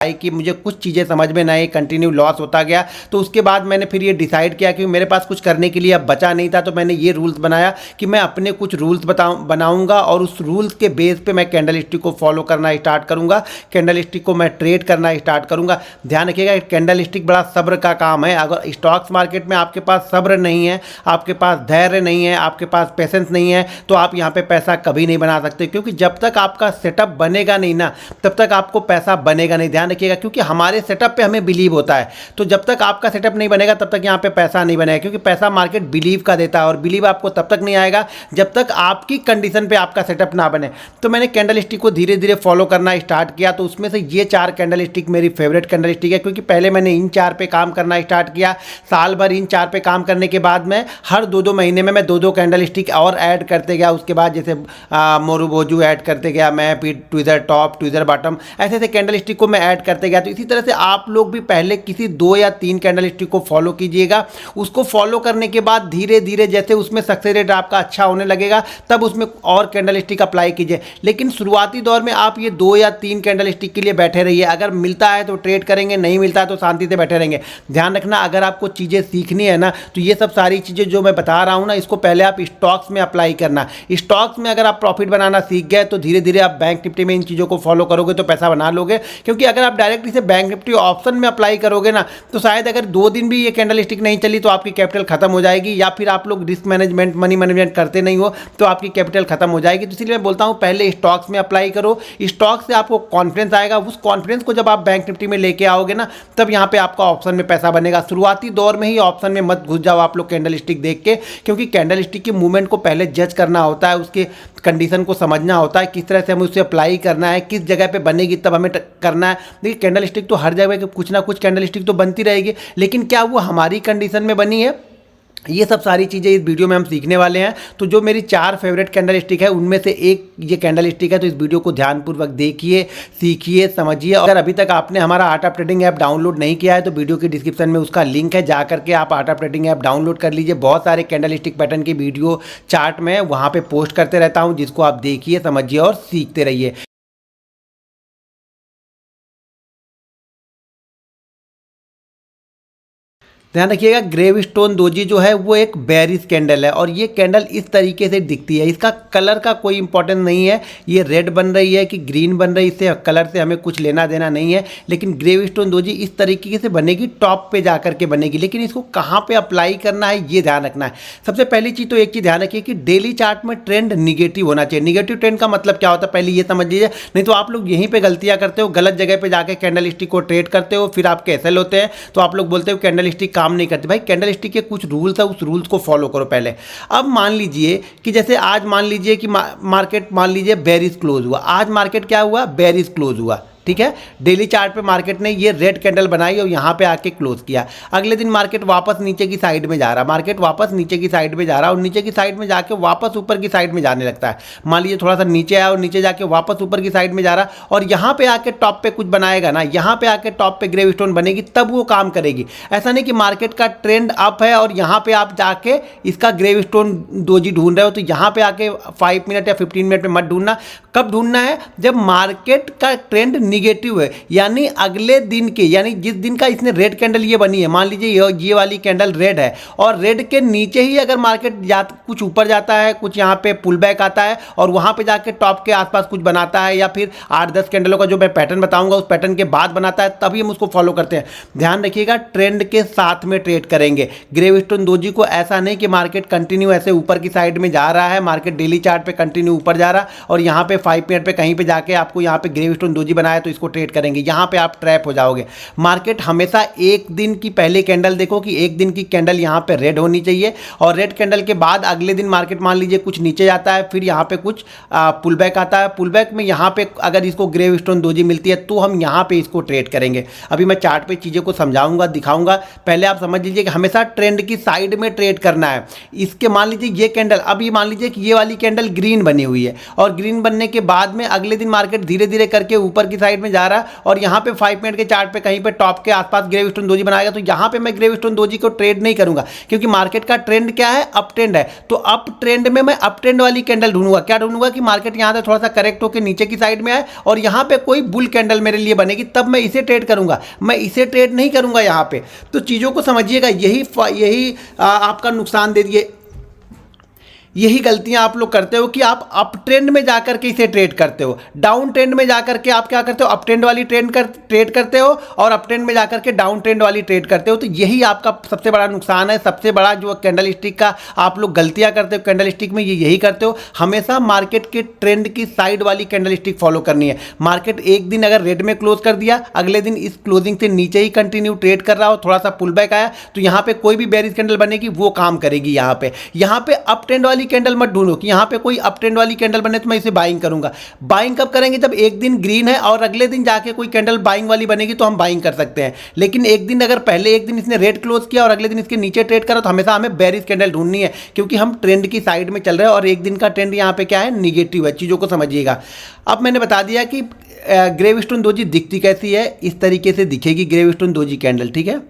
कि मुझे कुछ चीज़ें समझ में नहीं, कंटिन्यू लॉस होता गया। तो उसके बाद मैंने फिर ये डिसाइड किया कि मेरे पास कुछ करने के लिए अब बचा नहीं था, तो मैंने ये रूल्स बनाया कि मैं अपने कुछ रूल्स बनाऊंगा और उस रूल्स के बेस पे मैं कैंडल स्टिक को फॉलो करना स्टार्ट करूंगा, कैंडल स्टिक को मैं ट्रेड करना स्टार्ट करूंगा। ध्यान रखिएगा, कैंडल स्टिक बड़ा सब्र का काम है। अगर स्टॉक्स मार्केट में आपके पास सब्र नहीं है, आपके पास धैर्य नहीं है, आपके पास पेशेंस नहीं है, तो आप यहाँ पे पैसा कभी नहीं बना सकते, क्योंकि जब तक आपका सेटअप बनेगा नहीं ना, तब तक आपको पैसा बनेगा नहीं। ध्यान रखिएगा, क्योंकि हमारे सेटअप पे हमें बिलीव होता है। तो जब तक आपका सेटअप नहीं बनेगा तब तक यहाँ पे पैसा नहीं बनेगा, क्योंकि पैसा मार्केट बिलीव का देता है, और बिलीव आपको तब तक नहीं आएगा जब तक आपकी कंडीशन पे आपका सेटअप ना बने। तो मैंने कैंडल स्टिक को धीरे धीरे फॉलो करना स्टार्ट किया। तो उसमें से ये 4 कैंडल स्टिक मेरी फेवरेट कैंडल स्टिक है, क्योंकि पहले मैंने इन 4 पे काम करना स्टार्ट किया। साल भर इन 4 पे काम करने के बाद में हर 2-2 महीने में मैं 2-2 कैंडल स्टिक और ऐड करते गया। उसके बाद जैसे मोरू बोजू ऐड करते गया मैं, फिर ट्विज़र टॉप, ट्विज़र बॉटम, ऐसे ऐसे कैंडल स्टिक को मैं ऐड करते गया। तो इसी तरह से आप लोग भी पहले किसी 2 या 3 कैंडल स्टिक को फॉलो कीजिएगा। उसको फॉलो करने के बाद धीरे धीरे जैसे उसमें सक्सेस रेट आपका अच्छा होने लगेगा, तब उसमें और कैंडल स्टिक अप्लाई कीजिए। लेकिन शुरुआती दौर में आप ये 2 या 3 कैंडल स्टिक के लिए बैठे रहिए। अगर मिलता है तो ट्रेड करेंगे, नहीं मिलता है तो शांति से बैठे रहेंगे। ध्यान रखना, अगर आपको चीज़ें सीखनी है ना, तो ये सब सारी चीज़ें जो मैं बता रहा हूँ ना, इसको पहले आप स्टॉक्स में अप्लाई करना। स्टॉक्स में अगर आप प्रॉफिट बनाना सीख गए तो धीरे धीरे आप बैंक निफ्टी में इन चीज़ों को फॉलो करोगे तो पैसा बना लोगे। क्योंकि अगर आप डायरेक्ट इसे बैंक निफ्टी ऑप्शन में अप्लाई करोगे ना, तो शायद अगर 2 दिन भी ये कैंडल स्टिक नहीं चली तो आपकी कैपिटल खत्म हो जाएगी, या फिर आप लोग रिस्क मैनेजमेंट, मनी मैनेजमेंट करते नहीं हो तो आपकी कैपिटल खत्म हो जाएगी। तो इसलिए मैं बोलता हूँ पहले स्टॉक्स में अप्लाई करो। स्टॉक्स से आपको कॉन्फिडेंस आएगा, उस कॉन्फिडेंस को जब आप बैंक निफ्टी में लेके आओगे ना, तब यहाँ पे आपका ऑप्शन में पैसा बनेगा। शुरुआती दौर में ही ऑप्शन में मत घुस जाओ आप लोग कैंडल स्टिक देख के, क्योंकि कैंडल स्टिक की मूवमेंट को पहले जज करना होता है, उसके कंडीशन को समझना होता है, किस तरह से हमें उसे अप्लाई करना है, किस जगह पे बनेगी तब हमें करना है। देखिए कैंडल स्टिक तो हर जगह कुछ ना कुछ कैंडल स्टिक तो बनती रहेगी, लेकिन क्या वो हमारी कंडीशन में बनी है, ये सब सारी चीज़ें इस वीडियो में हम सीखने वाले हैं। तो जो मेरी 4 फेवरेट कैंडल स्टिक है उनमें से एक ये कैंडल स्टिक है। तो इस वीडियो को ध्यानपूर्वक देखिए, सीखिए, समझिए। अगर अभी तक आपने हमारा art of trading app download नहीं किया है तो वीडियो के डिस्क्रिप्शन में उसका लिंक है, जा करके आप art of trading app download कर लीजिए। बहुत सारे कैंडल स्टिक पैटर्न की वीडियो चार्ट में वहाँ पर पोस्ट करते रहता हूँ, जिसको आप देखिए, समझिए और सीखते रहिए। ध्यान रखिएगा, ग्रेवस्टोन डोजी जो है वो एक बेरिश कैंडल है, और ये कैंडल इस तरीके से दिखती है। इसका कलर का कोई इंपॉर्टेंस नहीं है, ये रेड बन रही है कि ग्रीन बन रही है, इससे कलर से हमें कुछ लेना देना नहीं है। लेकिन ग्रेवस्टोन डोजी इस तरीके से बनेगी, टॉप पे जा करके बनेगी। लेकिन इसको कहाँ पे अप्लाई करना है ये ध्यान रखना है। सबसे पहली चीज़ तो एक चीज़ ध्यान रखिए कि डेली चार्ट में ट्रेंड निगेटिव होना चाहिए। निगेटिव ट्रेंड का मतलब क्या होता है पहले ये समझ लीजिए, नहीं तो आप लोग यहीं पर गलतियाँ करते हो, गलत जगह पर जाकर कैंडल स्टिक को ट्रेड करते हो, फिर आप कैंसिल होते हैं तो आप लोग बोलते हो कैंडल स्टिक काम नहीं करती। भाई कैंडल स्टिक के कुछ रूल्स है, उस रूल्स को फॉलो करो पहले। अब मान लीजिए कि जैसे आज मान लीजिए कि मार्केट मान लीजिए बेरिश क्लोज हुआ। आज मार्केट क्या हुआ, बेरिश क्लोज हुआ, ठीक है। डेली चार्ट पे मार्केट ने ये रेड कैंडल बनाई और यहाँ पे आके क्लोज किया। अगले दिन मार्केट वापस नीचे की साइड में जा रहा, मार्केट वापस नीचे की साइड में जा रहा, और नीचे की साइड में जाके वापस ऊपर की साइड में जाने लगता है। मान लीजिए थोड़ा सा नीचे आया और नीचे जाके वापस ऊपर की साइड में जा रहा, और यहाँ पे आके टॉप पे कुछ बनाएगा ना, यहाँ पे आके टॉप पे ग्रेवस्टोन बनेगी, तब वो काम करेगी। ऐसा नहीं कि मार्केट का ट्रेंड अप है और यहाँ पे आप जाके इसका ग्रेवस्टोन डोजी ढूंढ रहे हो, तो यहाँ पे आके 5 मिनट या 15 मिनट में मत ढूंढना। कब ढूंढना है, जब मार्केट का ट्रेंड निगेटिव है, यानी अगले दिन के, यानी जिस दिन का इसने रेड कैंडल ये बनी है, मान लीजिए ये वाली कैंडल रेड है, और रेड के नीचे ही अगर मार्केट कुछ ऊपर जाता है, कुछ यहाँ पे पुल बैक आता है और वहाँ पे जाके टॉप के आसपास कुछ बनाता है, या फिर 8-10 कैंडलों का जो मैं पैटर्न बताऊंगा उस पैटर्न के बाद बनाता है, तभी हम उसको फॉलो करते हैं। ध्यान रखिएगा, ट्रेंड के साथ में ट्रेड करेंगे। ग्रेवस्टोन डोजी को ऐसा नहीं कि मार्केट कंटिन्यू ऐसे ऊपर की साइड में जा रहा है, मार्केट डेली चार्ट पे कंटिन्यू ऊपर जा रहा और यहाँ पे 5 मिनट पे कहीं पे जाके आपको यहाँ पे ग्रेवस्टोन डोजी बनाया तो इसको ट्रेड करेंगे, यहाँ पे आप ट्रैप हो जाओगे। मार्केट हमेशा एक दिन की पहले कैंडल देखो कि एक दिन की कैंडल यहाँ पे रेड होनी चाहिए, और रेड कैंडल के बाद अगले दिन मार्केट मान लीजिए कुछ नीचे जाता है, फिर यहाँ पे कुछ पुल बैक आता है। पुल बैक में यहाँ पे अगर इसको ग्रेवस्टोन डोजी मिलती है तो हम यहाँ पे इसको ट्रेड करेंगे। अभी मैं चार्ट पे चीज़ों को समझाऊंगा, दिखाऊंगा। पहले आप समझ लीजिए कि हमेशा ट्रेंड की साइड में ट्रेड करना है। इसके मान लीजिए ये कैंडल, अभी मान लीजिए कि ये वाली कैंडल ग्रीन बनी हुई है, और ग्रीन बनने के बाद में अगले दिन मार्केट धीरे धीरे करके ऊपर की साइड साइड में जा रहा है और यहाँ पे 5 मिनट के चार्ट पे कहीं पे टॉप के आसपास ग्रेविस्टोन दोजी बनाएगा, तो यहाँ पे मैं ग्रेविस्टोन दोजी को ट्रेड नहीं करूंगा, क्योंकि मार्केट का ट्रेंड क्या है, अप ट्रेंड है। तो अप ट्रेंड में मैं अप ट्रेंड वाली कैंडल ढूंढूंगा। क्या ढूंढूंगा कि मार्केट यहाँ से थोड़ा सा करेक्ट होकर नीचे की साइड में आए और यहाँ पे कोई बुल कैंडल मेरे लिए बनेगी, तब मैं इसे ट्रेड करूंगा, मैं इसे ट्रेड नहीं करूंगा यहाँ पे। तो चीज़ों को समझिएगा, यही आपका नुकसान दे दिए। यही गलतियां आप लोग करते हो कि आप अप ट्रेंड में जाकर के इसे ट्रेड करते हो, डाउन ट्रेंड में जाकर के आप क्या करते हो, अप ट्रेंड वाली ट्रेड करते हो और अप ट्रेंड में जाकर के डाउन ट्रेंड वाली ट्रेड करते हो। तो यही आपका सबसे बड़ा नुकसान है, सबसे बड़ा जो कैंडल स्टिक का आप लोग गलतियां करते हो कैंडल स्टिक में, ये यही करते हो। हमेशा मार्केट के ट्रेंड की साइड वाली कैंडल स्टिक फॉलो करनी है। मार्केट एक दिन अगर रेड में क्लोज कर दिया, अगले दिन इस क्लोजिंग से नीचे ही कंटिन्यू ट्रेड कर रहा हो, थोड़ा सा पुल बैक आया, तो यहाँ पे कोई भी बेरिश कैंडल बनेगी वो काम करेगी। यहाँ पे अप ट्रेंड वाली कैंडल मत ढूंढो कि यहाँ पे कोई अप ट्रेंड वाली कैंडल बने तो मैं इसे बाइंग करूंगा। बाइंग कब करेंगे, जब एक दिन ग्रीन है और अगले दिन जाके कोई कैंडल बाइंग वाली बनेगी तो हम बाइंग कर सकते हैं। लेकिन एक दिन अगर पहले एक दिन इसने रेड क्लोज किया और अगले दिन इसके नीचे ट्रेड करा, तो हमेशा हमें बेरिश कैंडल ढूंढनी है, क्योंकि हम ट्रेंड की साइड में चल रहे हैं और एक दिन का ट्रेंड यहाँ पे क्या है, निगेटिव है। चीज़ों को समझिएगा। अब मैंने बता दिया कि ग्रेविस्टोन दोजी दिखती कैसी है, इस तरीके से दिखेगी ग्रेविस्टोन दोजी कैंडल, ठीक है।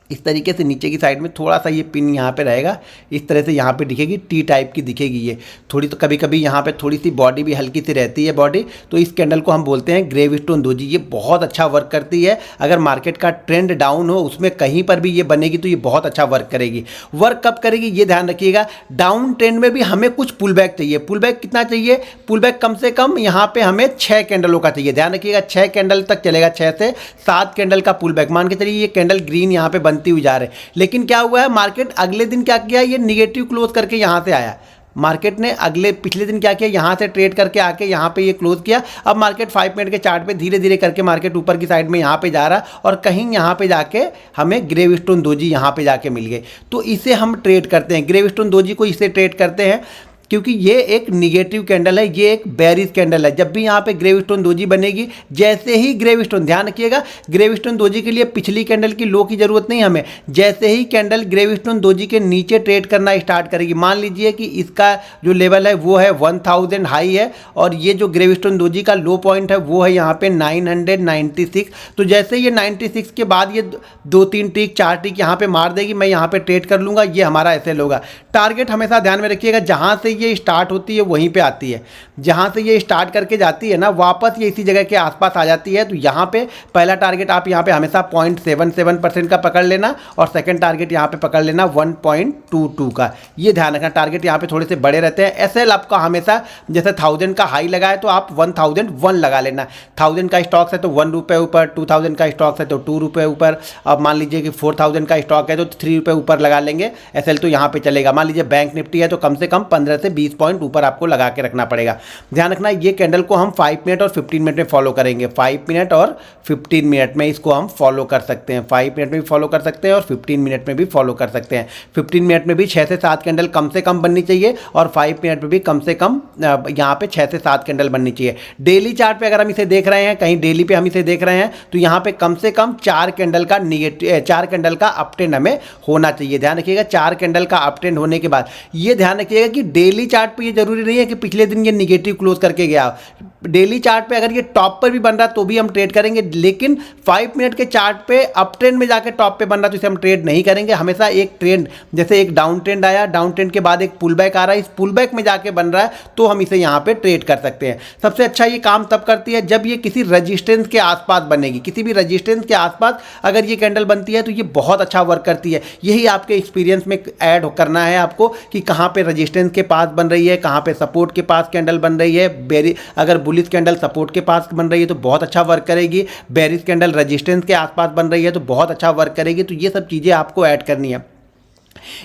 इस तरीके से नीचे की साइड में थोड़ा सा ये पिन यहाँ पे रहेगा, इस तरह से यहाँ पे दिखेगी, टी टाइप की दिखेगी ये थोड़ी। तो कभी कभी यहाँ पे थोड़ी सी बॉडी भी हल्की सी रहती है बॉडी, तो इस कैंडल को हम बोलते हैं ग्रेविस्टोन दोजी। ये बहुत अच्छा वर्क करती है। अगर मार्केट का ट्रेंड डाउन हो, उसमें कहीं पर भी ये बनेगी तो ये बहुत अच्छा वर्क करेगी। वर्क कब करेगी ये ध्यान रखिएगा। डाउन ट्रेंड में भी हमें कुछ पुल बैक चाहिए। पुल बैक कितना चाहिए, पुल बैक कम से कम यहाँ पे हमें 6 कैंडलों का चाहिए। ध्यान रखिएगा 6 कैंडल तक चलेगा, 6 से 7 कैंडल का पुल बैक। मान के चलिए ये कैंडल ग्रीन यहाँ पे बनती हुई जा रही है, लेकिन क्या हुआ है, मार्केट अगले दिन क्या किया, ये निगेटिव क्लोज करके यहाँ से आया। मार्केट ने पिछले दिन क्या किया, यहाँ से ट्रेड करके आके यहाँ पे ये क्लोज किया। अब मार्केट 5 मिनट के चार्ट पे धीरे धीरे करके मार्केट ऊपर की साइड में यहाँ पे जा रहा है और कहीं यहाँ पे जाके हमें ग्रेविस्टोन दोजी यहाँ पे जाके मिल गए, तो इसे हम ट्रेड करते हैं। ग्रेविस्टोन दोजी को इसे ट्रेड करते हैं क्योंकि ये एक निगेटिव कैंडल है, ये एक बेरिश कैंडल है। जब भी यहाँ पे ग्रेविस्टोन दोजी बनेगी, जैसे ही ग्रेविस्टोन, ध्यान रखिएगा ग्रेविस्टोन दोजी के लिए पिछली कैंडल की लो की जरूरत नहीं हमें। जैसे ही कैंडल ग्रेविस्टोन दोजी के नीचे ट्रेड करना स्टार्ट करेगी, मान लीजिए कि इसका जो लेवल है वो है 1000 हाई है और ये जो ग्रेविस्टोन दोजी का लो पॉइंट है वो है यहाँ पे 996। तो जैसे ये 96 के बाद ये 2-3 टिक 4 टिक यहाँ पे मार देगी, मैं यहाँ पे ट्रेड कर लूँगा, ये हमारा एसएल होगा। टारगेट हमेशा ध्यान में रखिएगा, जहाँ से ये स्टार्ट होती है वहीं पे आती है। जहाँ से ये स्टार्ट करके जाती है ना, वापस ये इसी जगह के आसपास आ जाती है। तो यहाँ पे पहला टारगेट आप यहाँ पे हमेशा 0.77% का पकड़ लेना और सेकंड टारगेट यहाँ पे पकड़ लेना 1.22 का। ये ध्यान रखना, टारगेट यहाँ पे थोड़े से बड़े रहते हैं। एसएल आपका हमेशा जैसे 1000 का हाई लगाए तो आप 1001 लगा लेना। 1000 का स्टॉक है तो 1 रुपये ऊपर, 2000 का स्टॉक है तो 2 रुपये ऊपर। अब मान लीजिए कि 4000 का स्टॉक है तो 3 रुपये ऊपर लगा लेंगे, एसएल तो यहाँ पे चलेगा। मान लीजिए बैंक निफ्टी है तो कम से कम 15 से 20 पॉइंट ऊपर आपको लगा के रखना पड़ेगा। ध्यान रखना ये कैंडल को हम 5 मिनट और 15 मिनट में फॉलो करेंगे। 5 मिनट और 15 मिनट में इसको हम फॉलो कर सकते हैं। 5 मिनट में भी फॉलो कर सकते हैं और 15 मिनट में भी फॉलो कर सकते हैं। 15 मिनट में भी 6 से 7 कैंडल कम से कम बननी चाहिए और 5 मिनट में भी कम से कम यहाँ पे 6 से 7 कैंडल बननी चाहिए। डेली चार्ट पे अगर हम इसे देख रहे हैं, कहीं डेली पे हम इसे देख रहे हैं, तो यहाँ पे कम से कम 4 कैंडल का निगेटिव 4 कैंडल का अप ट्रेंड हमें होना चाहिए। ध्यान रखिएगा 4 कैंडल का अप ट्रेंड होने के बाद ये ध्यान रखिएगा कि डेली चार्ट पे ये जरूरी नहीं है कि पिछले दिन ये निगेटिव क्लोज करके गया। डेली चार्ट पे अगर ये टॉप पर भी बन रहा तो भी हम ट्रेड करेंगे, लेकिन 5 मिनट के चार्ट पे अप ट्रेंड में जाके टॉप पे बन रहा तो इसे हम ट्रेड नहीं करेंगे। हमेशा एक ट्रेंड, जैसे एक डाउन ट्रेंड आया, डाउन ट्रेंड के बाद एक पुल बैक आ रहा है, इस पुल बैक में जाके बन रहा है तो हम इसे यहाँ पे ट्रेड कर सकते हैं। सबसे अच्छा ये काम तब करती है जब ये किसी रजिस्टेंस के आसपास बनेगी। किसी भी रजिस्टेंस के आसपास अगर ये कैंडल बनती है तो ये बहुत अच्छा वर्क करती है। यही आपके एक्सपीरियंस में ऐड करना है आपको कि कहाँ पे रजिस्टेंस के पास बन रही है, कहाँ पे सपोर्ट के पास कैंडल बन रही है। अगर बुलिश कैंडल सपोर्ट के पास बन रही है तो बहुत अच्छा वर्क करेगी, बेरिश कैंडल रेजिस्टेंस के आसपास बन रही है तो बहुत अच्छा वर्क करेगी। तो ये सब चीज़ें आपको ऐड करनी है।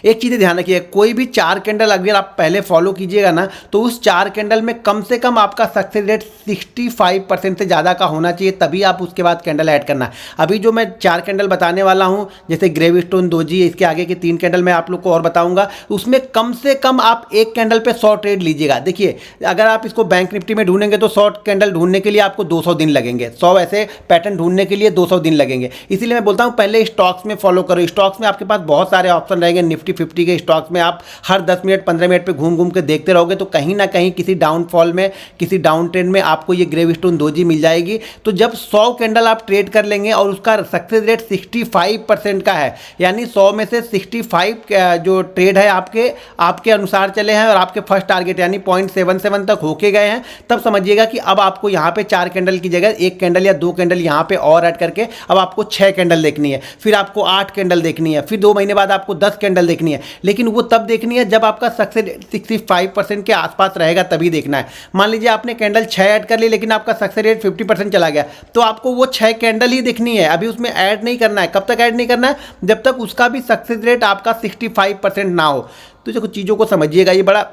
एक चीज़ ध्यान रखिए, कोई भी 4 कैंडल अगर आप पहले फॉलो कीजिएगा ना तो उस 4 कैंडल में कम से कम आपका सक्सेस रेट 65% से ज़्यादा का होना चाहिए, तभी आप उसके बाद कैंडल ऐड करना। अभी जो मैं 4 कैंडल बताने वाला हूं, जैसे ग्रेविस्टोन दोजी, इसके आगे के 3 कैंडल मैं आप लोग को और बताऊंगा, उसमें कम से कम आप एक कैंडल पे 100 ट्रेड लीजिएगा। देखिए अगर आप इसको बैंक निफ्टी में ढूंढेंगे तो 100 कैंडल ढूंढने के लिए आपको 200 दिन लगेंगे। 100 ऐसे पैटर्न ढूंढने के लिए 200 दिन लगेंगे। इसीलिए मैं बोलता हूँ पहले स्टॉक्स में फॉलो करो। स्टॉक्स में आपके पास बहुत सारे ऑप्शन रहेंगे, निफ्टी 50 के स्टॉक्स में आप हर 10 मिनट 15 मिनट पे घूम घूम के देखते रहोगे तो कहीं ना कहीं किसी डाउनफॉल में, किसी डाउन ट्रेंड में आपको ये ग्रेविस्टोन डोजी मिल जाएगी। तो जब 100 कैंडल आप ट्रेड कर लेंगे और उसका सक्सेस रेट 65% का है, यानी 100 में से 65 जो ट्रेड है आपके अनुसार चले हैं और आपके फर्स्ट टारगेट यानी 0.77 तक होके गए हैं, तब समझिएगा कि अब आपको यहाँ पे 4 कैंडल की जगह 1 कैंडल या 2 कैंडल यहाँ पे और ऐड करके अब आपको 6 कैंडल देखनी है, फिर आपको 8 कैंडल देखनी है, फिर 2 महीने बाद आपको 10 कैंडल देखनी है। लेकिन वो तब देखनी है जब आपका सक्सेस 65% के आसपास रहेगा, तभी देखना है। मान लीजिए आपने कैंडल 6 ऐड कर ली लेकिन आपका सक्सेस रेट 50% चला गया, तो आपको वो 6 कैंडल ही देखनी है, अभी उसमें ऐड नहीं करना है। कब तक ऐड नहीं करना है? जब तक उसका भी सक्सेस रेट आपका 65% ना हो। तो जो चीज़ों को समझिएगा, ये बड़ा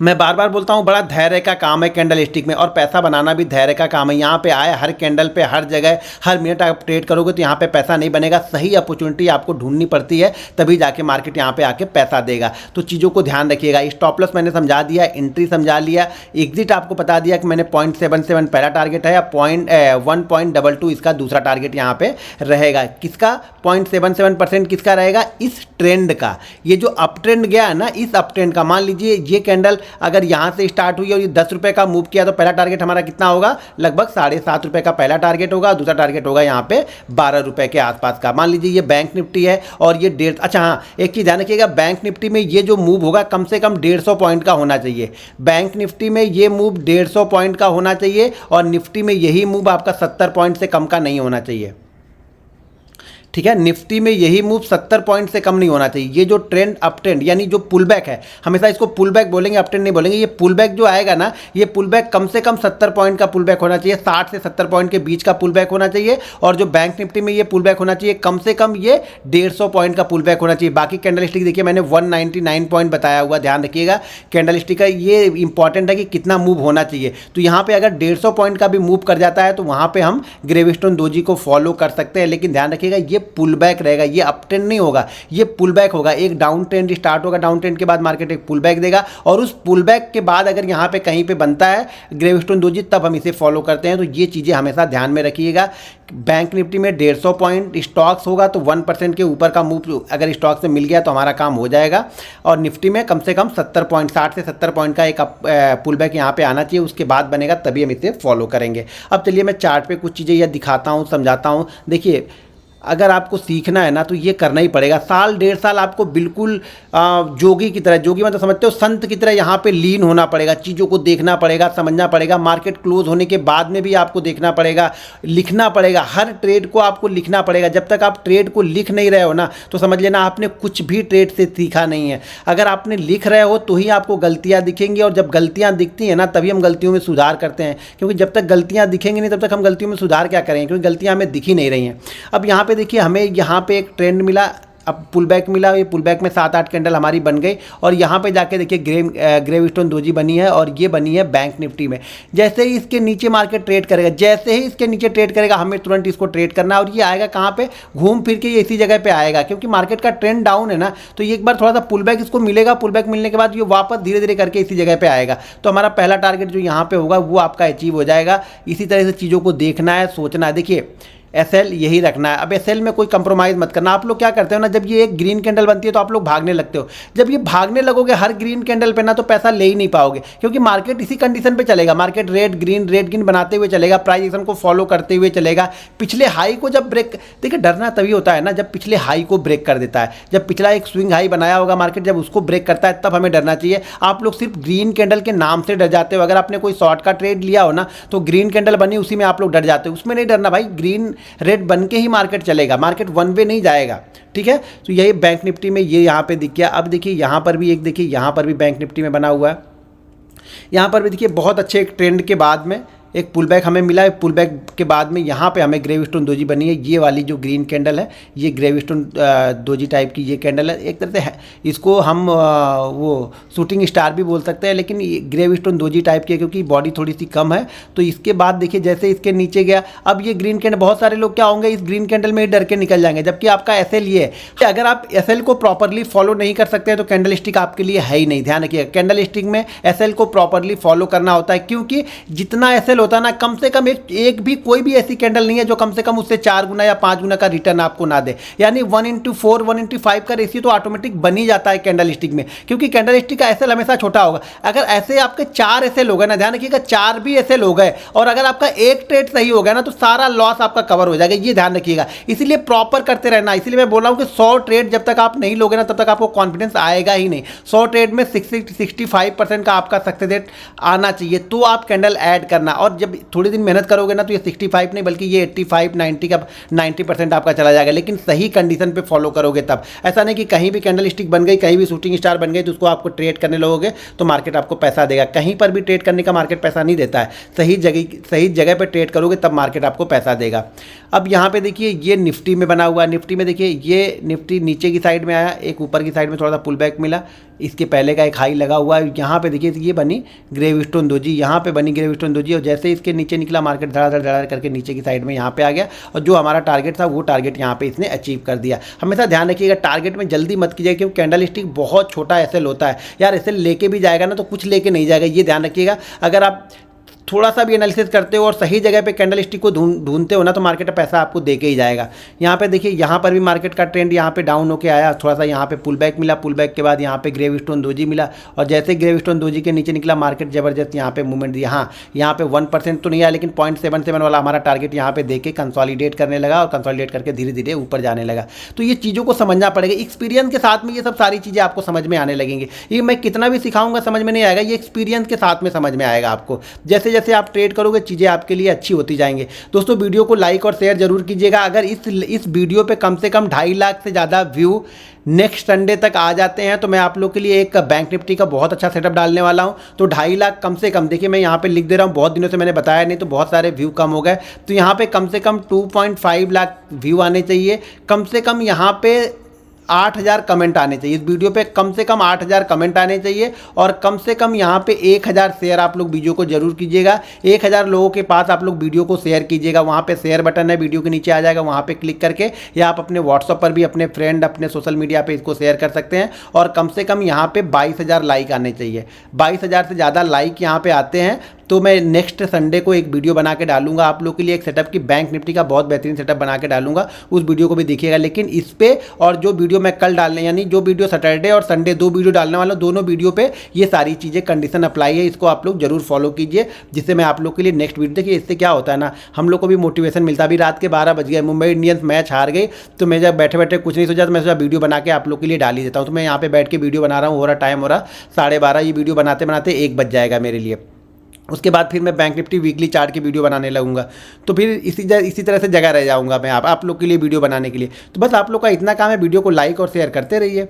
मैं बार बार बोलता हूँ, बड़ा धैर्य का काम है कैंडल स्टिक में, और पैसा बनाना भी धैर्य का काम है। यहाँ पे आए हर कैंडल पे, हर जगह, हर मिनट आप ट्रेड करोगे तो यहाँ पे पैसा नहीं बनेगा। सही अपॉर्चुनिटी आपको ढूंढनी पड़ती है, तभी जाके मार्केट यहाँ पे आके पैसा देगा। तो चीज़ों को ध्यान रखिएगा। स्टॉप लॉस मैंने समझा दिया, एंट्री समझा लिया, एग्जिट आपको बता दिया कि मैंने 0.77 पहला टारगेट है, या 1.22 इसका दूसरा टारगेट यहाँ पे रहेगा। किसका 0.77% किसका रहेगा? इस ट्रेंड का। ये जो अप ट्रेंड गया है ना, इस अप ट्रेंड का। मान लीजिए ये कैंडल अगर यहाँ से स्टार्ट हुई और ये 10 रुपये का मूव किया तो पहला टारगेट हमारा कितना होगा? लगभग 7.5 रुपये का पहला टारगेट होगा, दूसरा टारगेट होगा यहाँ पे 12 रुपये के आसपास का। मान लीजिए ये बैंक निफ्टी है और ये 1.5, अच्छा हाँ, एक चीज़ ध्यान रखिएगा, बैंक निफ्टी में ये जो मूव होगा कम से कम 150 पॉइंट का होना चाहिए। बैंक निफ्टी में ये मूव 150 पॉइंट का होना चाहिए, और निफ्टी में यही मूव आपका 70 पॉइंट से कम का नहीं होना चाहिए। ठीक है, निफ्टी में यही मूव 70 पॉइंट से कम नहीं होना चाहिए। ये जो ट्रेंड अप ट्रेंड यानी जो पुल बैक है, हमेशा इसको पुल बैक बोलेंगे, अप ट्रेंड नहीं बोलेंगे। ये पुल बैक जो आएगा ना, ये पुल बैक कम से कम 70 पॉइंट का पुल बैक होना चाहिए, 60 से 70 पॉइंट के बीच का पुल बैक होना चाहिए। और जो बैंक निफ्टी में ये पुल बैक होना चाहिए, कम से कम ये 150 पॉइंट का पुल बैक होना चाहिए। बाकी कैंडल स्टिक देखिए मैंने 199 पॉइंट बताया हुआ, ध्यान रखिएगा। कैंडल स्टिक का ये इंपॉर्टेंट है कि कितना मूव होना चाहिए। तो यहाँ पे अगर 150 पॉइंट का भी मूव कर जाता है तो वहाँ पे हम ग्रेविस्टोन डोजी को फॉलो कर सकते हैं। लेकिन ध्यान रखिएगा, ये पुल बैक रहेगा, ये अप ट्रेंड नहीं होगा, ये पुल बैक होगा। एक डाउन ट्रेंड स्टार्ट होगा, डाउन ट्रेंड के बाद मार्केट एक पुल बैक देगा, और उस पुल बैक के बाद अगर यहाँ पे कहीं पे बनता है ग्रेविस्टोन डोजी, तब हम इसे फॉलो करते हैं। तो ये चीज़ें हमेशा ध्यान में रखिएगा। बैंक निफ्टी में 150 पॉइंट स्टॉक्स होगा तो 1% के ऊपर का मूव अगर स्टॉक से मिल गया तो हमारा काम हो जाएगा। और निफ्टी में कम से कम 70 पॉइंट, 60 से 70 पॉइंट का एक पुल बैक यहाँ पे आना चाहिए, उसके बाद बनेगा, तभी हम इसे फॉलो करेंगे। अब चलिए मैं चार्ट पे कुछ चीज़ें यह दिखाता हूँ, समझाता हूँ। देखिए, अगर आपको सीखना है ना तो ये करना ही पड़ेगा। साल 1.5 साल आपको बिल्कुल जोगी की तरह, जोगी मतलब समझते हो, संत की तरह यहाँ पे लीन होना पड़ेगा। चीज़ों को देखना पड़ेगा, समझना पड़ेगा। मार्केट क्लोज होने के बाद में भी आपको देखना पड़ेगा, लिखना पड़ेगा। हर ट्रेड को आपको लिखना पड़ेगा। जब तक आप ट्रेड को लिख नहीं रहे हो ना, तो समझ लेना आपने कुछ भी ट्रेड से सीखा नहीं है। अगर आपने लिख रहे हो तो ही आपको गलतियाँ दिखेंगी, और जब गलतियाँ दिखती हैं ना, तभी हम गलतियों में सुधार करते हैं। क्योंकि जब तक गलतियाँ दिखेंगी नहीं, तब तक हम गलतियों में सुधार क्या करेंगे? क्योंकि गलतियाँ हमें दिख ही नहीं रही हैं। अब यहाँ पे देखिए, हमें यहाँ पे एक ट्रेंड मिला, अब पुल बैक मिला। ये पुल बैक में 7-8 कैंडल हमारी बन गई, और यहाँ पे जाके देखिए ग्रेविस्टोन डोजी बनी है, और ये बनी है बैंक निफ्टी में। जैसे ही इसके नीचे मार्केट ट्रेड करेगा, जैसे ही इसके नीचे ट्रेड करेगा, हमें तुरंत इसको ट्रेड करना है। और ये आएगा कहाँ पे? घूम फिर के ये इसी जगह पे आएगा, क्योंकि मार्केट का ट्रेंड डाउन है ना। तो ये एक बार थोड़ा सा पुल बैक इसको मिलेगा, पुल बैक मिलने के बाद ये वापस धीरे धीरे करके इसी जगह पे आएगा। तो हमारा पहला टारगेट जो यहाँ पे होगा वो आपका अचीव हो जाएगा। इसी तरह से चीज़ों को देखना है, सोचना है। देखिए, एसएल यही रखना है। अब एसएल में कोई कंप्रोमाइज़ मत करना। आप लोग क्या करते हो ना, जब ये एक ग्रीन कैंडल बनती है तो आप लोग भागने लगते हो। जब ये भागने लगोगे हर ग्रीन कैंडल पे ना, तो पैसा ले ही नहीं पाओगे, क्योंकि मार्केट इसी कंडीशन पे चलेगा। मार्केट रेड ग्रीन बनाते हुए चलेगा, प्राइस एक्शन को फॉलो करते हुए चलेगा। पिछले हाई को जब ब्रेक, देखिए डरना तभी होता है ना जब पिछले हाई को ब्रेक कर देता है। जब पिछला एक स्विंग हाई बनाया होगा मार्केट, जब उसको ब्रेक करता है, तब हमें डरना चाहिए। आप लोग सिर्फ ग्रीन कैंडल के नाम से डर जाते हो। अगर आपने कोई शॉर्ट का ट्रेड लिया हो ना, तो ग्रीन कैंडल बनी उसी में आप लोग डर जाते हो। उसमें नहीं डरना भाई, ग्रीन रेड बन के ही मार्केट चलेगा, मार्केट वन वे नहीं जाएगा। ठीक है, तो यही बैंक निफ्टी में ये यहाँ पे दिख गया। अब देखिए यहाँ पर भी एक, देखिए यहाँ पर भी बैंक निफ्टी में बना हुआ है। यहाँ पर भी देखिए बहुत अच्छे एक ट्रेंड के बाद में एक पुल बैक हमें मिला है। पुल बैक के बाद में यहाँ पे हमें ग्रेविस्टोन डोजी बनी है। ये वाली जो ग्रीन कैंडल है, ये ग्रेविस्टोन डोजी टाइप की ये कैंडल है। एक तरह से है, इसको हम वो शूटिंग स्टार भी बोल सकते हैं, लेकिन ग्रेविस्टोन डोजी टाइप की है क्योंकि बॉडी थोड़ी सी कम है। तो इसके बाद देखिए जैसे इसके नीचे गया, अब ये ग्रीन कैंडल, बहुत सारे लोग क्या होंगे इस ग्रीन कैंडल में ही डर के निकल जाएंगे, जबकि आपका एसएल ये है। अगर आप एसएल को प्रॉपरली फॉलो नहीं कर सकते हैं तो कैंडल स्टिक आपके लिए है ही नहीं। ध्यान रखिएगा, कैंडल स्टिक में एसएल को प्रॉपरली फॉलो करना होता है, क्योंकि जितना एसएल होता है ना, कम से कम एक भी कोई भी ऐसी कैंडल नहीं है जो कम से कम उससे 4 गुना या 5 गुना का रिटर्न आपको ना दे। यानी 1:4 1:5 का रेशियो तो ऑटोमेटिक बन ही जाता है कैंडल स्टिक में, क्योंकि कैंडल स्टिक का एसएल हमेशा छोटा होगा। अगर ऐसे आपके 4 एसएल हो गए ना, ध्यान रखिएगा 4 भी एसएल हो गए और अगर आपका एक ट्रेड सही हो गया ना तो सारा लॉस आपका कवर हो जाएगा, ये ध्यान रखिएगा। इसीलिए प्रॉपर करते रहना। इसीलिए मैं बोल रहा हूँ कि 100 ट्रेड जब तक आप नहीं लोगे ना तब तक आपको कॉन्फिडेंस आएगा ही नहीं। 100 ट्रेड में 65% का आपका सक्सेस रेट आना चाहिए, तो आप कैंडल ऐड करना। और जब थोड़ी दिन मेहनत करोगे ना तो ये 65 नहीं बल्कि ये 85 90 का 90% आपका चला जाएगा, लेकिन सही कंडीशन पे फॉलो करोगे तब। ऐसा नहीं कि कहीं भी कैंडल स्टिक बन गई, कहीं भी शूटिंग स्टार बन गई तो उसको आपको ट्रेड करने लगोगे तो मार्केट आपको पैसा देगा। कहीं पर भी ट्रेड करने का मार्केट पैसा नहीं देता है, सही जगह पर ट्रेड करोगे तब मार्केट आपको पैसा देगा। अब यहाँ पे देखिए ये निफ्टी में बना हुआ है। निफ्टी में देखिए ये निफ्टी नीचे की साइड में आया, एक ऊपर की साइड में थोड़ा सा पुल बैक मिला, इसके पहले का एक हाई लगा हुआ है। यहाँ पे देखिए ये बनी ग्रेवस्टोन दोजी, यहाँ पे बनी ग्रेवस्टोन दोजी और जैसे इसके नीचे निकला मार्केट धड़ाधड़ करके नीचे की साइड में यहाँ पे आ गया और जो हमारा टारगेट था वो टारगेट यहाँ पे इसने अचीव कर दिया। हमेशा ध्यान रखिएगा टारगेट में जल्दी मत कीजिएगा, क्योंकि कैंडल स्टिक बहुत छोटा एसएल होता है यार। एसएल लेके भी जाएगा ना तो कुछ लेके नहीं जाएगा, ये ध्यान रखिएगा। अगर आप थोड़ा सा भी एनालिसिस करते हो और सही जगह पे कैंडल स्टिक को ढूंढते हो ना तो मार्केट पैसा आपको दे के ही जाएगा। यहाँ पे देखिए यहाँ पर भी मार्केट का ट्रेंड यहाँ पे डाउन होके आया, थोड़ा सा यहाँ पे पुल बैक मिला, पुल बैक के बाद यहाँ पे ग्रेवस्टोन दोजी मिला और जैसे ग्रेवस्टोन दोजी के नीचे निकला मार्केट जबरदस्त यहाँ पे मूवमेंट दिया। हाँ यहाँ पे 1% तो नहीं आया, लेकिन 0.77 वाला हमारा टारगेट यहाँ पे देके कंसोलिडेट करने लगा और कंसोलिडेट करके धीरे धीरे ऊपर जाने लगा। तो ये चीज़ों को समझना पड़ेगा, एक्सपीरियंस के साथ में ये सब सारी चीज़ें आपको समझ में आने लगेंगी। ये मैं कितना भी सिखाऊंगा समझ में नहीं आएगा, ये एक्सपीरियंस के साथ में समझ में आएगा आपको। जैसे जैसे आप ट्रेड करोगे चीजें आपके लिए अच्छी होती जाएंगे। दोस्तों वीडियो को लाइक और शेयर जरूर कीजिएगा। अगर इस वीडियो पे कम से कम 2.5 लाख से ज़्यादा व्यू नेक्स्ट संडे तक आ जाते हैं तो मैं आप लोग के लिए एक बैंक निफ्टी का बहुत अच्छा सेटअप डालने वाला हूं। तो 2.5 लाख कम से कम, देखिए मैं यहाँ पे लिख दे रहा हूँ, बहुत दिनों से मैंने बताया नहीं तो बहुत सारे व्यू कम हो गए। तो यहाँ पे कम से कम 2.5 लाख व्यू आने चाहिए, कम से कम यहाँ पे 8,000 कमेंट आने चाहिए। इस वीडियो पे कम से कम 8,000 कमेंट आने चाहिए और कम से कम यहाँ पे 1,000 शेयर आप लोग वीडियो को जरूर कीजिएगा। 1,000 लोगों के पास आप लोग वीडियो को शेयर कीजिएगा। वहाँ पे शेयर बटन है, वीडियो के नीचे आ जाएगा, वहाँ पे क्लिक करके या आप अपने व्हाट्सअप पर भी अपने फ्रेंड अपने सोशल मीडिया पे इसको शेयर कर सकते हैं। और कम से कम यहाँ पे 22,000 लाइक आने चाहिए। 22,000 से ज़्यादा लाइक यहाँ पे आते हैं तो मैं नेक्स्ट संडे को एक वीडियो बना के डालूंगा आप लोग के लिए, एक सेटअप की बैंक निफ्टी का बहुत बेहतरीन सेटअप बना के डालूंगा, उस वीडियो को भी देखिएगा। लेकिन इस पे और जो वीडियो मैं कल डालने यानी जो वीडियो सैटरडे और संडे 2 वीडियो डालने वाला हूं, दोनों वीडियो पे ये सारी चीज़ें कंडीशन अप्लाई है, इसको आप लोग जरूर फॉलो कीजिए, जिससे मैं आप लोग के लिए नेक्स्ट वीडियो देखिए। इससे क्या होता है ना, हम लोग को भी मोटिवेशन मिलता है। अभी रात के 12 बज गए, मुंबई इंडियंस मैच हार गई तो मैं जब बैठे बैठे कुछ नहीं सोचा तो मैं सोचा वीडियो बना के आप लोग के लिए डाल ही देता हूँ। तो मैं यहाँ पे बैठ के वीडियो बना रहा हूँ, हो रहा टाइम हो रहा 12:30, ये वीडियो बनाते बनाते 1 बज जाएगा मेरे लिए। उसके बाद फिर मैं बैंक निफ्टी वीकली चार्ट की वीडियो बनाने लगूंगा, तो फिर इसी तरह से जगह रह जाऊंगा मैं आप लोग के लिए वीडियो बनाने के लिए। तो बस आप लोग का इतना काम है, वीडियो को लाइक और शेयर करते रहिए।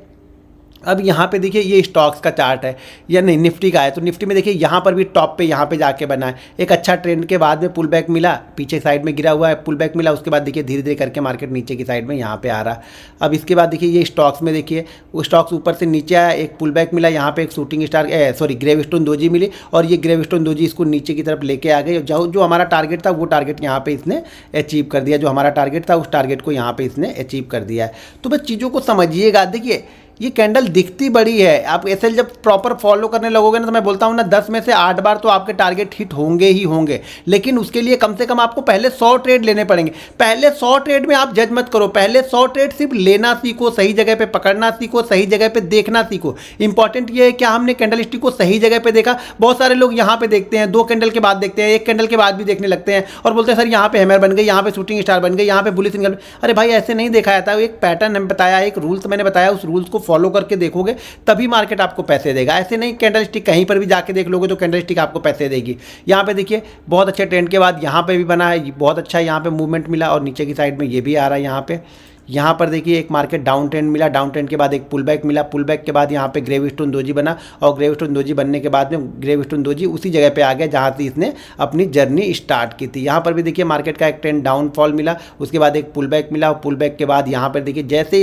अब यहाँ पे देखिए ये स्टॉक्स का चार्ट है या नहीं निफ्टी का है, तो निफ्टी में देखिए यहाँ पर भी टॉप पे यहाँ पे जाके बना है। एक अच्छा ट्रेंड के बाद में पुल बैक मिला, पीछे साइड में गिरा हुआ है, पुल बैक मिला, उसके बाद देखिए धीरे धीरे करके मार्केट नीचे की साइड में यहाँ पे आ रहा। अब इसके बाद देखिए ये स्टॉक्स में देखिए वो स्टॉक्स ऊपर से नीचे आया, एक पुल बैक मिला, यहाँ पे एक शूटिंग स्टार ग्रेवस्टोन दोजी मिली और ये ग्रेवस्टोन दोजी इसको नीचे की तरफ लेके आ गई। जो हमारा टारगेट था वो टारगेट यहाँ पे इसने अचीव कर दिया, जो हमारा टारगेट था उस टारगेट को यहाँ पे इसने अचीव कर दिया है। तो बस चीज़ों को समझिएगा। देखिए ये कैंडल दिखती बड़ी है, आप ऐसे जब प्रॉपर फॉलो करने लगोगे ना तो मैं बोलता हूँ ना 10 में से 8 बार तो आपके टारगेट हिट होंगे ही होंगे। लेकिन उसके लिए कम से कम आपको पहले 100 ट्रेड लेने पड़ेंगे। पहले 100 ट्रेड में आप जज मत करो, पहले 100 ट्रेड सिर्फ लेना सीखो, सही जगह पे पकड़ना सीखो, सही जगह पे देखना सीखो। इंपॉर्टेंट ये है कि हमने कैंडल स्टिक को सही जगह पे देखा। बहुत सारे लोग यहाँ पे देखते हैं, 2 कैंडल के बाद देखते हैं, 1 कैंडल के बाद भी देखने लगते हैं और बोलते हैं सर यहाँ पे हैमर बन गई, यहाँ पे शूटिंग स्टार बन गई, यहाँ पे बुलिश सिग्नल। अरे भाई ऐसे नहीं देखा जाता, एक पैटर्न हमें बताया, एक रूल्स मैंने बताया, उस रूल्स को फॉलो करके देखोगे तभी मार्केट आपको पैसे देगा। ऐसे नहीं कैंडल स्टिक कहीं पर भी जाके देख लोगे तो कैंडल स्टिक आपको पैसे देगी। यहाँ पे देखिए बहुत अच्छे ट्रेंड के बाद यहाँ पे भी बना है, बहुत अच्छा यहाँ पे मूवमेंट मिला और नीचे की साइड में ये भी आ रहा है। यहाँ पर देखिए एक मार्केट डाउन ट्रेंड मिला, डाउन ट्रेंड के बाद एक पुल बैक मिला, पुल बैक के बाद यहाँ पे ग्रेवस्टोन दोजी बना और ग्रेवस्टोन दोजी बनने के बाद में ग्रेवस्टोन दोजी उसी जगह पे आ गया जहाँ से इसने अपनी जर्नी स्टार्ट की थी। यहाँ पर भी देखिए मार्केट का एक ट्रेंड डाउनफॉल मिला, उसके बाद एक पुल बैक मिला और पुल बैक के बाद यहाँ पर देखिए जैसे ही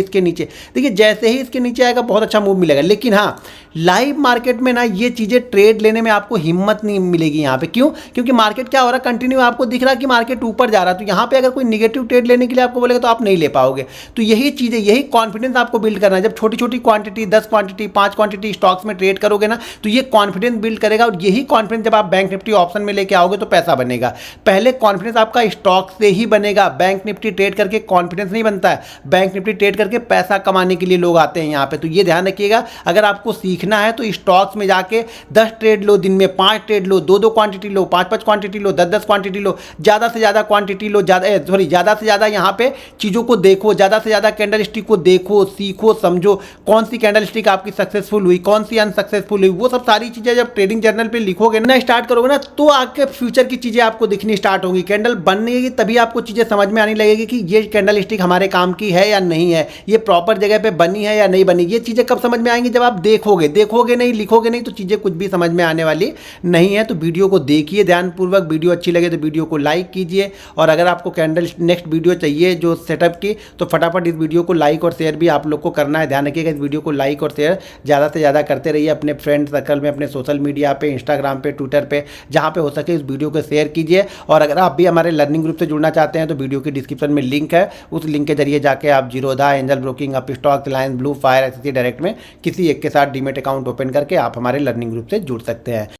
इसके नीचे आएगा बहुत अच्छा मूव मिलेगा। लेकिन हाँ लाइव मार्केट में ना ये चीज़ें ट्रेड लेने में आपको हिम्मत नहीं मिलेगी यहाँ पे। क्यों? क्योंकि मार्केट क्या हो रहा है, कंटिन्यू आपको दिख रहा है कि मार्केट ऊपर जा रहा है। तो यहाँ पे अगर कोई निगेटिव ट्रेड लेने के लिए आपको बोलेगा तो आप नहीं ले पाओगे। तो यही चीज़ें, यही कॉन्फिडेंस आपको बिल्ड करना है। जब छोटी छोटी क्वांटिटी, 10 क्वांटिटी, 5 क्वांटिटी स्टॉक्स में ट्रेड करोगे ना, तो ये कॉन्फिडेंस बिल्ड करेगा, और यही कॉन्फिडेंस जब आप बैंक निफ्टी ऑप्शन में लेके आओगे तो पैसा बनेगा। पहले कॉन्फिडेंस आपका स्टॉक से ही बनेगा। बैंक निफ्टी ट्रेड करके कॉन्फिडेंस नहीं बनता है, बैंक निफ्टी ट्रेड करके पैसा कमाने के लिए लोग आते हैं यहाँ पे। तो ये ध्यान रखिएगा, अगर आपको सीखना है तो स्टॉक्स में जाके 10 ट्रेड लो, दिन में 5 ट्रेड लो, 2-2 क्वांटिटी लो, 5-5 क्वांटिटी लो, 10-10 क्वांटिटी लो, ज़्यादा से ज़्यादा क्वांटिटी लो, ज़्यादा से ज़्यादा यहाँ पे चीज़ों को देखो, ज़्यादा से ज़्यादा कैंडल स्टिक को देखो, सीखो, समझो कौन सी कैंडल स्टिक आपकी सक्सेसफुल हुई, कौन सी अनसक्सेसफुल हुई। वो सब सारी चीज़ें जब ट्रेडिंग जर्नल पे लिखोगे ना, स्टार्ट करोगे ना, तो आगे फ्यूचर की चीज़ें आपको दिखनी स्टार्ट होंगी। कैंडल बननेगी तभी आपको चीज़ें समझ में आने लगेगी कि ये कैंडल स्टिक हमारे काम की है या नहीं है, ये प्रॉपर जगह पे बनी है या नहीं बनी। ये चीज़ें कब समझ में आएंगी? जब आप देखोगे नहीं, लिखोगे नहीं, तो चीज़ें कुछ भी समझ में आने वाली नहीं है। तो वीडियो को देखिए ध्यानपूर्वक, वीडियो अच्छी लगे तो वीडियो को लाइक कीजिए, और अगर आपको कैंडल नेक्स्ट वीडियो चाहिए जो सेटअप की, तो फटाफट इस वीडियो को लाइक और शेयर भी आप लोग को करना है। ध्यान रखिएगा, इस वीडियो को लाइक और शेयर ज़्यादा से ज़्यादा करते रहिए अपने फ्रेंड सर्कल में, अपने सोशल मीडिया पे, इंस्टाग्राम पे, ट्विटर पे, जहाँ पे हो सके इस वीडियो को शेयर कीजिए। और अगर आप भी हमारे लर्निंग ग्रुप से जुड़ना चाहते हैं तो वीडियो की डिस्क्रिप्शन में लिंक है, उस लिंक के जरिए जाके आप Zerodha, angel broking, Upstox, Reliance blue, fire, SSC direct में किसी एक के साथ डीमेट अकाउंट ओपन करके आप हमारे लर्निंग ग्रुप से जुड़ सकते हैं।